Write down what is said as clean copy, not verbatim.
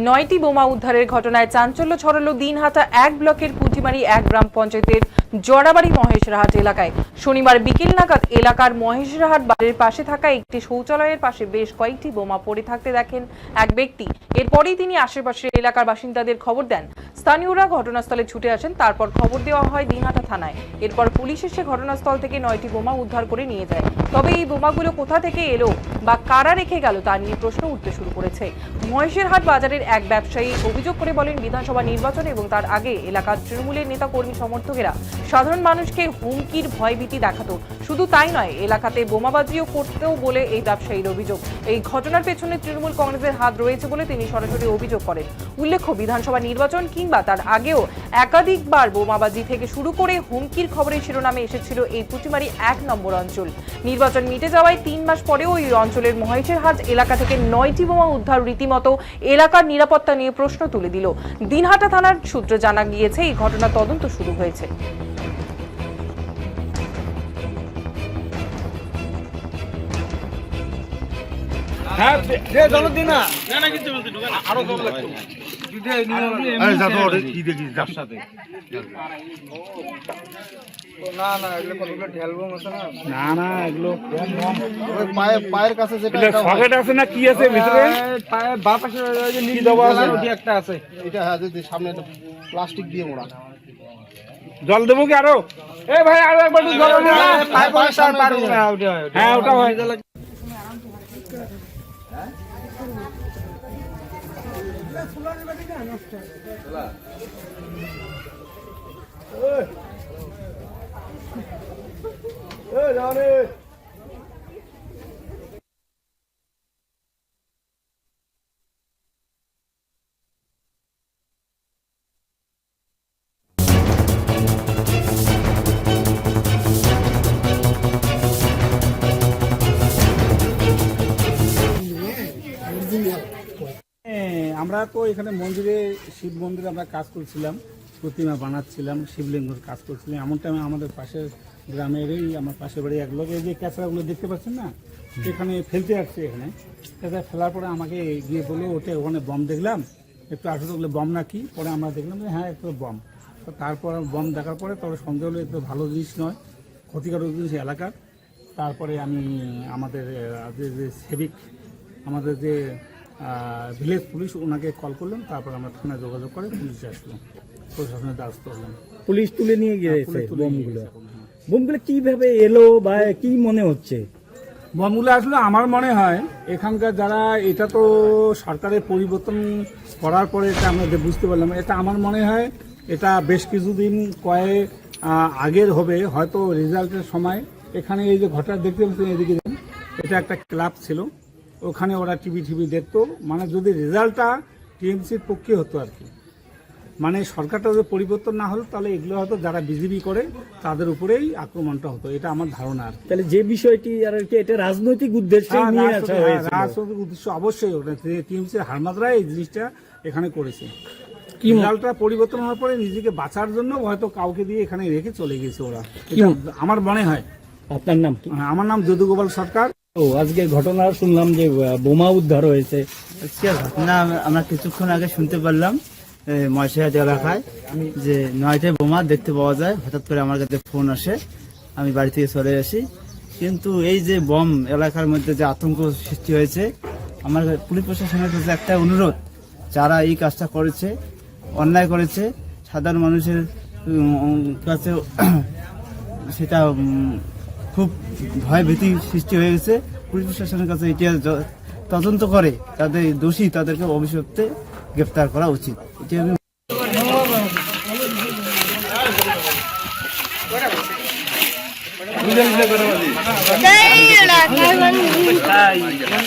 9টি বোমা উদ্ধারের ঘটনায় চাঞ্চল্য ছড়ালো দিনহাটা 1 ব্লকের পুঁটিমারি 1 গ্রাম পঞ্চায়েতের জড়াবাড়ি মহেশরাহাট এলাকায়। শনিবার বিকেল নাগাদ এলাকার মহেশরাহাট বাড়ির পাশে থাকা একটি শৌচালয়ের পাশে বেশ কয়েকটি বোমা পড়ে থাকতে দেখেন এক ব্যক্তি। এরপরেই তিনি আশেপাশের এলাকার বাসিন্দাদের খবর দেন। স্থানীয়রা ঘটনাস্থলে ছুটে আসেন। তারপর খবর দেওয়া হয় দিনহাটা থানায়। এরপর পুলিশ এসে ঘটনাস্থল থেকে 9টি বোমা উদ্ধার করে নিয়ে যায়। তবে এই বোমাগুলো কোথা থেকে এলো বা কারা রেখে গেল তা নিয়ে প্রশ্ন উঠতে শুরু করেছে। মহেশরাহাট বাজারের এক ব্যবসায়ী অভিযোগ করে বলেন, বিধানসভা নির্বাচন এবং তার আগে এলাকার তৃণমূলের নেতা কর্মী সমর্থকেরা সাধারণ মানুষকে হুমকির ভয়ভীতি দেখাতো। শুধু তাই নয়, এলাকাতে বোমাবাজিও করতেও বলে এই ব্যবসায়ীর অভিযোগ। এই ঘটনার পেছনে তৃণমূল কংগ্রেসের হাত রয়েছে বলে তিনি সরাসরি অভিযোগ করেন। উল্লেখ্য, বিধানসভা নির্বাচন কিংবা তার আগেও একাধিকবার বোমাবাজি থেকে শুরু করে হুমকির খবরের শিরোনামে এসেছিল এই পুঁটিমারি 1 নম্বর অঞ্চল। নির্বাচন মিটে যাওয়ায় 3 মাস পরেও এই অঞ্চলের মহেশরাহাট এলাকা থেকে 9টি বোমা উদ্ধার রীতিমতো এলাকার নিরাপত্তা নিয়ে প্রশ্ন তুলে দিল। দিনহাটা থানার সূত্রে জানা গিয়েছে, এই ঘটনা তদন্ত শুরু হয়েছে। হ্যাঁ দে জল দিন না না কিছু বলতে ঢুকে না আরো জল লাগবে দিদে নিয়ে যা তো অর্ডার কি দেখি যার সাথে না না এগুলো কতগুলো ঢেলবো মত না না না এগুলো কম ওই পায়ের কাছে যেটা সকেট আছে না কি আছে ভিতরে পায়ে বাঁ পাশে যে নীল দেওয়া আছে ওটি একটা আছে এটা হ্যাঁ যদি সামনে প্লাস্টিক দিয়ে মোড়া জল দেবো কি আরো এ ভাই আরো একবার জল দাও পায়ে পায়ে হ্যাঁ ওটা হয় আমরা তো এখানে মন্দিরে শিব মন্দিরে আমরা কাজ করছিলাম, প্রতিমা বানাচ্ছিলাম, শিবলিঙ্গের কাজ করছিলাম। এমন টাইমে আমাদের পাশের গ্রামেরই আমার পাশের বাড়ি এক লোক এই যে ক্যাঁচড়াগুলো দেখতে পাচ্ছেন না, এখানে ফেলতে আসছে। এখানে ক্যাঁচড়া ফেলার পরে আমাকে গিয়ে বললো ওটা ওখানে বম দেখলাম, একটু আসলে বললে বম নাকি? পরে আমরা দেখলাম যে হ্যাঁ একটু বম। তো তারপর বম দেখার পরে তবে সন্দেহ হলো একটু ভালো জিনিস নয়, ক্ষতিকারক জিনিস এলাকার। তারপরে আমি আমাদের যে সেবিক আমাদের যে ভিলেজ পুলিশ ওনাকে কল করলাম। তারপর আমরা থানায় যোগাযোগ করে পুলিশ আসলো, প্রশাসনের দ্বারস্থ হলাম। পুলিশ তুলে নিয়ে গিয়েছে বোমগুলো কিভাবে এলো বা কি মনে হচ্ছে? বোমগুলো আসলে আমার মনে হয় এখানকার যারা, এটা তো সরকারের পরিবর্তন করার পরে এটা আমরা বুঝতে পারলাম, এটা আমার মনে হয় এটা বেশ কিছুদিন আগের হবে, হয়তো রেজাল্টের সময়। এখানে এই যে ঘটনা দেখতে পাচ্ছেন এদিকে, এটা একটা ক্লাব ছিল, ওখানে ওরা টিভি দেখতো। মানে যদি রেজাল্টটা টিএমসির পক্ষে হতো আর কি, মানে সরকারটা যদি পরিবর্তন না হলো তাহলে এগুলো হয়তো যারা বিজেপি করে তাদের উপরেই আক্রমণটা হতো, এটা আমার ধারণা আর কি। তাহলে যে বিষয়টি আর কি, এটা রাজনৈতিক উদ্দেশ্যে নিয়ে আসা হয়েছে। রাজনৈতিক উদ্দেশ্য অবশ্যই, ওটা টিএমসির হারমাদরা এই জিনিসটা এখানে করেছে। রেজাল্টটা পরিবর্তন হওয়ার পরে নিজেকে বাঁচার জন্য হয়তো কাউকে দিয়ে এখানে রেখে চলে গেছে ওরা, আমার মনে হয়। আপনার নাম কি? আমার নাম যদুগোপাল সরকার। ও আজকে ঘটনা শুনলাম যে বোমা উদ্ধার হয়েছে, ঘটনা আমরা কিছুক্ষণ আগে শুনতে পারলাম মহেশরাহাট এলাকায় যে 9টা বোমা দেখতে পাওয়া যায়। হঠাৎ করে আমার কাছে ফোন আসে, আমি বাড়ি থেকে চলে আসি। কিন্তু এই যে বম এলাকার মধ্যে যে আতঙ্ক সৃষ্টি হয়েছে, আমার পুলিশ প্রশাসনের কাছে একটা অনুরোধ, যারা এই কাজটা করেছে, অন্যায় করেছে, সাধারণ মানুষের কাছে সেটা খুব ভয় ভীতি সৃষ্টি হয়ে গেছে। পুলিশ প্রশাসনের কাছে এটা তদন্ত করে তাদের দোষী তাদেরকে অভিযুক্তে গ্রেফতার করা উচিত। এটা